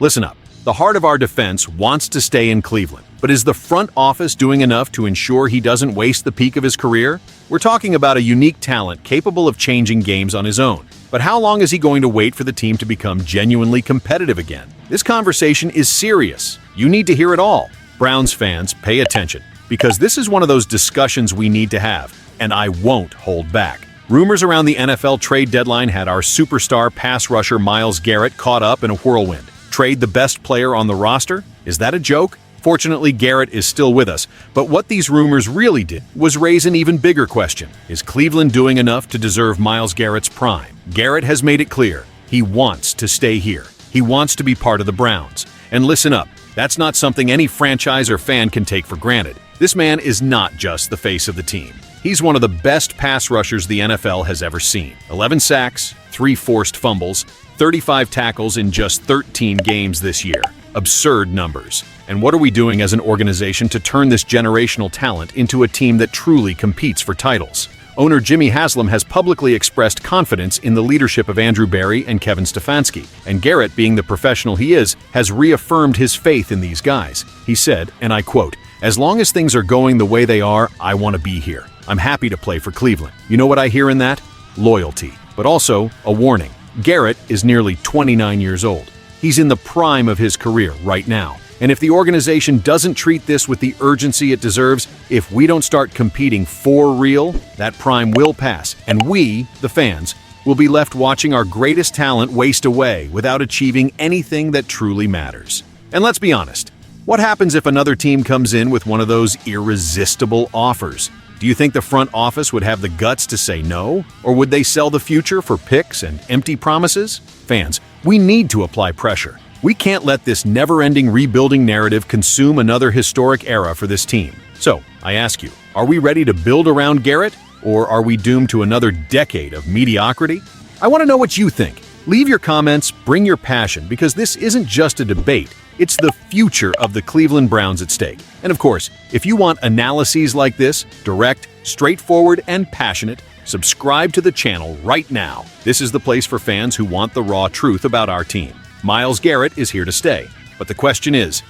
Listen up. The heart of our defense wants to stay in Cleveland, but is the front office doing enough to ensure he doesn't waste the peak of his career? We're talking about a unique talent capable of changing games on his own. But how long is he going to wait for the team to become genuinely competitive again? This conversation is serious. You need to hear it all. Browns fans, pay attention, because this is one of those discussions we need to have, and I won't hold back. Rumors around the NFL trade deadline had our superstar pass rusher Myles Garrett caught up in a whirlwind. Trade the best player on the roster? Is that a joke? Fortunately, Garrett is still with us, but what these rumors really did was raise an even bigger question. Is Cleveland doing enough to deserve Myles Garrett's prime? Garrett has made it clear he wants to stay here. He wants to be part of the Browns. And listen up, that's not something any franchise or fan can take for granted. This man is not just the face of the team. He's one of the best pass rushers the NFL has ever seen. 11 sacks, 3 forced fumbles, 35 tackles in just 13 games this year. Absurd numbers. And what are we doing as an organization to turn this generational talent into a team that truly competes for titles? Owner Jimmy Haslam has publicly expressed confidence in the leadership of Andrew Berry and Kevin Stefanski, and Garrett, being the professional he is, has reaffirmed his faith in these guys. He said, and I quote, "As long as things are going the way they are, I want to be here. I'm happy to play for Cleveland." You know what I hear in that? Loyalty. But also a warning. Garrett is nearly 29 years old. He's in the prime of his career right now. And if the organization doesn't treat this with the urgency it deserves, if we don't start competing for real, that prime will pass, and we, the fans, will be left watching our greatest talent waste away without achieving anything that truly matters. And let's be honest, what happens if another team comes in with one of those irresistible offers? Do you think the front office would have the guts to say no? Or would they sell the future for picks and empty promises? Fans, we need to apply pressure. We can't let this never-ending rebuilding narrative consume another historic era for this team. So, I ask you, are we ready to build around Garrett? Or are we doomed to another decade of mediocrity? I want to know what you think. Leave your comments, bring your passion, because this isn't just a debate. It's the future of the Cleveland Browns at stake. And of course, if you want analyses like this, direct, straightforward, and passionate, subscribe to the channel right now. This is the place for fans who want the raw truth about our team. Myles Garrett is here to stay. But the question is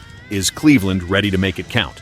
Cleveland ready to make it count?